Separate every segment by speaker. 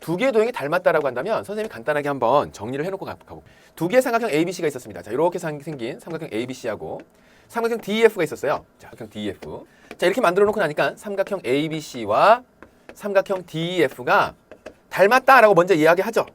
Speaker 1: 두 개의 도형이 닮았다라고 한다면 선생님이 간단하게 한번 정리를 해놓고 가볼게요. 두 개의 삼각형 ABC가 있었습니다. 자, 이렇게 생긴 삼각형 ABC하고 삼각형 DEF가 있었어요. 자, 삼각형 DEF. 자, 이렇게 만들어 놓고 나니까 삼각형 ABC와 삼각형 DEF가 닮았다라고 먼저 이야기하죠.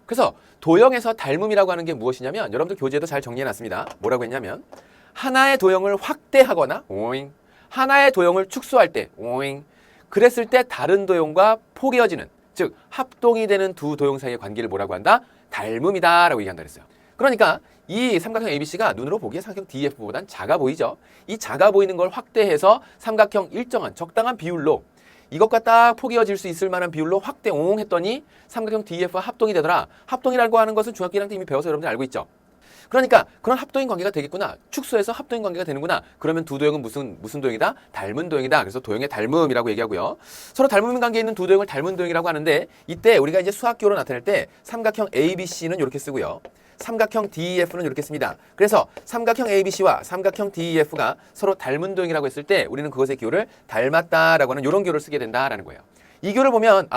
Speaker 1: 그래서 도형에서 닮음이라고 하는 게 무엇이냐면 여러분들 교재에도 잘 정리해놨습니다. 뭐라고 했냐면 하나의 도형을 확대하거나 오잉, 하나의 도형을 축소할 때 오잉, 그랬을 때 다른 도형과 포개어지는, 즉 합동이 되는 두 도형 사이의 관계를 뭐라고 한다? 닮음이다라고 얘기한다 그랬어요. 그러니까 이 삼각형 ABC가 눈으로 보기에 삼각형 DF보단 작아 보이죠. 이 작아 보이는 걸 확대해서 삼각형 일정한 적당한 비율로 이것과 딱 포개어질 수 있을 만한 비율로 확대 옹 했더니 삼각형 DF와 합동이 되더라. 합동이라고 하는 것은 중학교 1학년 때 이미 배워서 여러분들 알고 있죠. 그러니까 그런 합동인 관계가 되겠구나. 축소해서 합동인 관계가 되는구나. 그러면 두 도형은 무슨 도형이다? 닮은 도형이다. 그래서 도형의 닮음이라고 얘기하고요. 서로 닮은 관계에 있는 두 도형을 닮은 도형이라고 하는데 이때 우리가 이제 수학교로 나타낼 때 삼각형 ABC는 이렇게 쓰고요. 삼각형 DEF는 이렇게 씁니다. 그래서 삼각형 ABC와 삼각형 DEF가 서로 닮은 도형이라고 했을 때 우리는 그것의 기호를 닮았다라고 하는 이런 기호를 쓰게 된다라는 거예요. 이 기호를 보면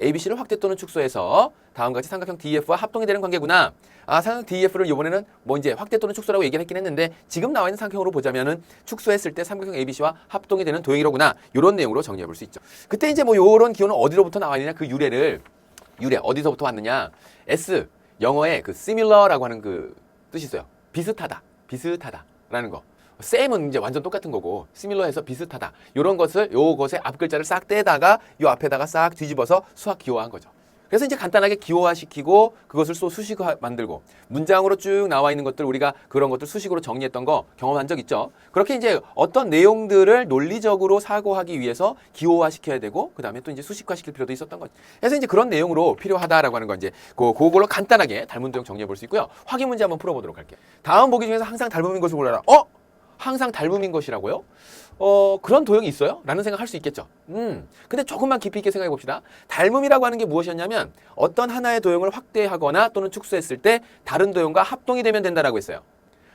Speaker 1: ABC를 확대 또는 축소해서 다음과 같이 삼각형 DEF와 합동이 되는 관계구나. 삼각형 DEF를 이번에는 뭐 이제 확대 또는 축소라고 얘기를 했긴 했는데 지금 나와 있는 삼각형으로 보자면은 축소했을 때 삼각형 ABC와 합동이 되는 도형이로구나. 이런 내용으로 정리해 볼 수 있죠. 그때 이제 뭐 이런 기호는 어디로부터 나와 있느냐? 그 유래 어디서부터 왔느냐? S 영어에 그 similar라고 하는 그 뜻이 있어요. 비슷하다라는 거. same은 이제 완전 똑같은 거고 similar해서 비슷하다. 이런 것을 요것의 앞 글자를 싹 떼다가 요 앞에다가 싹 뒤집어서 수학 기호화한 거죠. 그래서 이제 간단하게 기호화시키고 그것을 또 수식화 만들고 문장으로 쭉 나와 있는 것들 우리가 그런 것들 수식으로 정리했던 거 경험한 적 있죠. 그렇게 이제 어떤 내용들을 논리적으로 사고하기 위해서 기호화시켜야 되고 그 다음에 또 이제 수식화시킬 필요도 있었던 거죠. 그래서 이제 그런 내용으로 필요하다라고 하는 건 이제 그걸로 간단하게 닮은 도형 정리해 볼 수 있고요. 확인 문제 한번 풀어보도록 할게요. 다음 보기 중에서 항상 닮음인 것을 골라라. 항상 닮음인 것이라고요? 그런 도형이 있어요? 라는 생각 할 수 있겠죠. 근데 조금만 깊이 있게 생각해 봅시다. 닮음이라고 하는 게 무엇이었냐면 어떤 하나의 도형을 확대하거나 또는 축소했을 때 다른 도형과 합동이 되면 된다라고 했어요.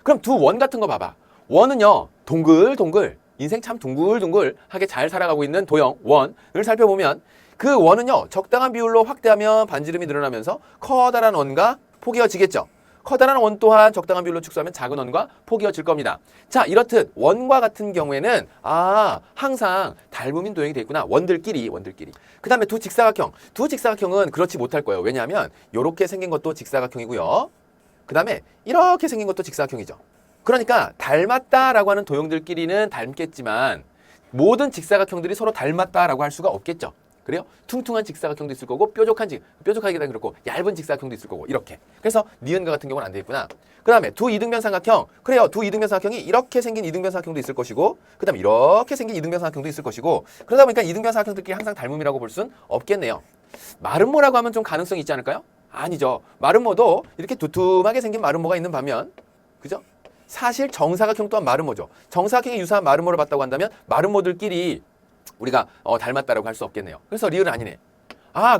Speaker 1: 그럼 두 원 같은 거 봐봐. 원은요, 동글동글, 인생 참 둥글둥글하게 잘 살아가고 있는 도형, 원을 살펴보면 그 원은요, 적당한 비율로 확대하면 반지름이 늘어나면서 커다란 원과 포개어지겠죠. 커다란 원 또한 적당한 비율로 축소하면 작은 원과 포개어질 겁니다. 자, 이렇듯 원과 같은 경우에는 항상 닮음인 도형이 되어 있구나. 원들끼리. 그 다음에 두 직사각형은 그렇지 못할 거예요. 왜냐하면 이렇게 생긴 것도 직사각형이고요. 그 다음에 이렇게 생긴 것도 직사각형이죠. 그러니까 닮았다라고 하는 도형들끼리는 닮겠지만 모든 직사각형들이 서로 닮았다라고 할 수가 없겠죠. 그래요? 퉁퉁한 직사각형도 있을 거고 뾰족하기보다 그렇고 얇은 직사각형도 있을 거고 이렇게. 그래서 니은과 같은 경우는 안 되겠구나. 그 다음에 두 이등변 삼각형. 그래요. 두 이등변 삼각형이 이렇게 생긴 이등변 삼각형도 있을 것이고 그 다음에 이렇게 생긴 이등변 삼각형도 있을 것이고 그러다 보니까 이등변 삼각형들끼리 항상 닮음이라고 볼 수는 없겠네요. 마름모라고 하면 좀 가능성이 있지 않을까요? 아니죠. 마름모도 이렇게 두툼하게 생긴 마름모가 있는 반면 그죠? 사실 정사각형 또한 마름모죠. 정사각형이 유사한 마름모를 봤다고 한다면 마름모들끼리 우리가 닮았다라고 할 수 없겠네요. 그래서 리을은 아니네.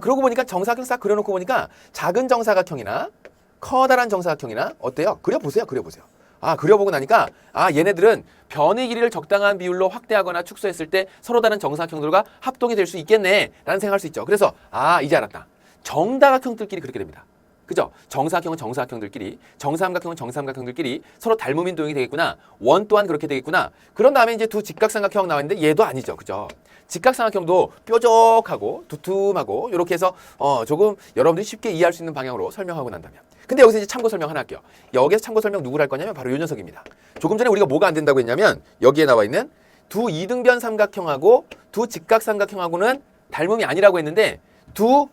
Speaker 1: 그러고 보니까 정사각형 싹 그려놓고 보니까 작은 정사각형이나 커다란 정사각형이나 어때요? 그려보세요. 그려보고 나니까 얘네들은 변의 길이를 적당한 비율로 확대하거나 축소했을 때 서로 다른 정사각형들과 합동이 될 수 있겠네 라는 생각할 수 있죠. 그래서 이제 알았다. 정다각형들끼리 그렇게 됩니다. 그죠? 정사각형은 정사각형들끼리, 정삼각형은 정삼각형들끼리 서로 닮음인 도형이 되겠구나. 원 또한 그렇게 되겠구나. 그런 다음에 이제 두 직각삼각형 나왔는데 얘도 아니죠. 그죠? 직각삼각형도 뾰족하고 두툼하고 이렇게 해서 조금 여러분들이 쉽게 이해할 수 있는 방향으로 설명하고 난다면. 근데 여기서 이제 참고 설명 하나 할게요. 여기서 참고 설명 누구를 할 거냐면 바로 요 녀석입니다. 조금 전에 우리가 뭐가 안 된다고 했냐면 여기에 나와 있는 두 이등변 삼각형하고 두 직각삼각형하고는 닮음이 아니라고 했는데 두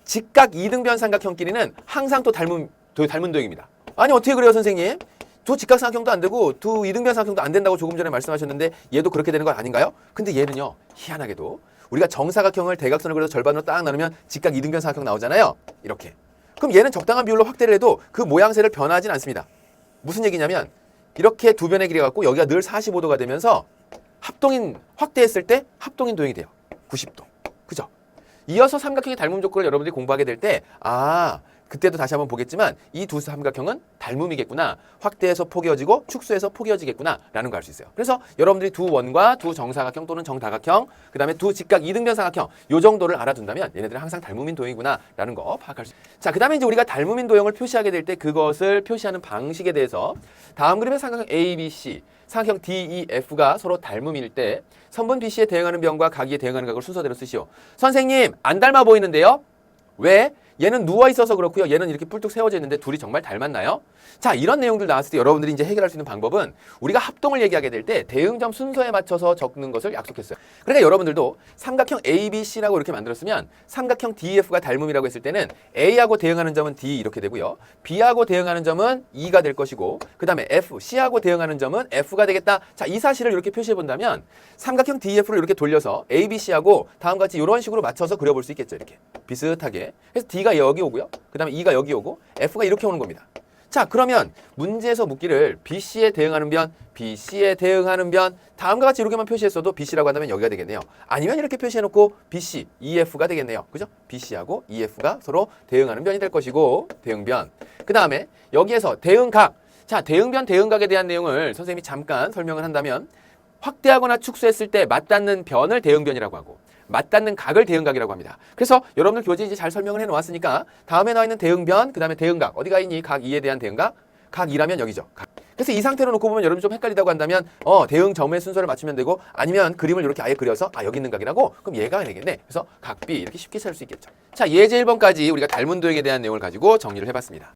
Speaker 1: 직각 이등변 삼각형끼리는 항상 또 닮은 도형입니다. 아니 어떻게 그래요 선생님? 두 직각삼각형도 안 되고 두 이등변 삼각형도 안 된다고 조금 전에 말씀하셨는데 얘도 그렇게 되는 거 아닌가요? 근데 얘는요 희한하게도 우리가 정사각형을 대각선을 그려서 절반으로 딱 나누면 직각 이등변 삼각형 나오잖아요. 이렇게. 그럼 얘는 적당한 비율로 확대를 해도 그 모양새를 변하진 않습니다. 무슨 얘기냐면 이렇게 두 변의 길이 갖고 여기가 늘 45도가 되면서 확대했을 때 합동인 도형이 돼요. 90도. 그죠? 이어서 삼각형의 닮음 조건을 여러분들이 공부하게 될 때 그때도 다시 한번 보겠지만 이 두 삼각형은 닮음이겠구나. 확대해서 포개어지고 축소해서 포개어지겠구나 라는 걸 알 수 있어요. 그래서 여러분들이 두 원과 두 정사각형 또는 정다각형 그 다음에 두 직각 이등변 삼각형 요 정도를 알아둔다면 얘네들은 항상 닮음인 도형이구나 라는 거 파악할 수 있어요. 자, 그 다음에 이제 우리가 닮음인 도형을 표시하게 될 때 그것을 표시하는 방식에 대해서 다음 그림의 삼각형 A, B, C 삼각형 D, E, F가 서로 닮음일 때 선분 BC에 대응하는 변과 각이에 대응하는 각을 순서대로 쓰시오. 선생님 안 닮아 보이는데요? 왜? 얘는 누워 있어서 그렇고요. 얘는 이렇게 뿔뚝 세워져 있는데 둘이 정말 닮았나요? 자, 이런 내용들 나왔을 때 여러분들이 이제 해결할 수 있는 방법은 우리가 합동을 얘기하게 될 때 대응점 순서에 맞춰서 적는 것을 약속했어요. 그러니까 여러분들도 삼각형 ABC라고 이렇게 만들었으면 삼각형 DF가 닮음이라고 했을 때는 A하고 대응하는 점은 D 이렇게 되고요. B하고 대응하는 점은 E가 될 것이고 그 다음에 F, C하고 대응하는 점은 F가 되겠다. 자, 이 사실을 이렇게 표시해 본다면 삼각형 DF를 이렇게 돌려서 ABC하고 다음과 같이 이런 식으로 맞춰서 그려볼 수 있겠죠. 이렇게 비슷하게. 그래서 D가 여기 오고요. 그 다음에 E가 여기 오고 F가 이렇게 오는 겁니다. 자, 그러면 문제에서 묻기를 BC에 대응하는 변, BC에 대응하는 변 다음과 같이 이렇게만 표시했어도 BC라고 한다면 여기가 되겠네요. 아니면 이렇게 표시해놓고 BC, EF가 되겠네요. 그죠? BC하고 EF가 서로 대응하는 변이 될 것이고 대응변. 그 다음에 여기에서 대응각. 자, 대응변, 대응각에 대한 내용을 선생님이 잠깐 설명을 한다면 확대하거나 축소했을 때 맞닿는 변을 대응변이라고 하고 맞닿는 각을 대응각이라고 합니다. 그래서 여러분들 교재 이제 잘 설명을 해놓았으니까 다음에 나와 있는 대응변, 그 다음에 대응각 어디가 있니? 각 2에 대한 대응각, 각 2라면 여기죠. 그래서 이 상태로 놓고 보면 여러분 좀 헷갈리다고 한다면 대응점의 순서를 맞추면 되고 아니면 그림을 이렇게 아예 그려서 여기 있는 각이라고 그럼 얘가 되겠네. 그래서 각 B 이렇게 쉽게 찾을 수 있겠죠. 자, 예제 1번까지 우리가 닮은 도형에 대한 내용을 가지고 정리를 해봤습니다.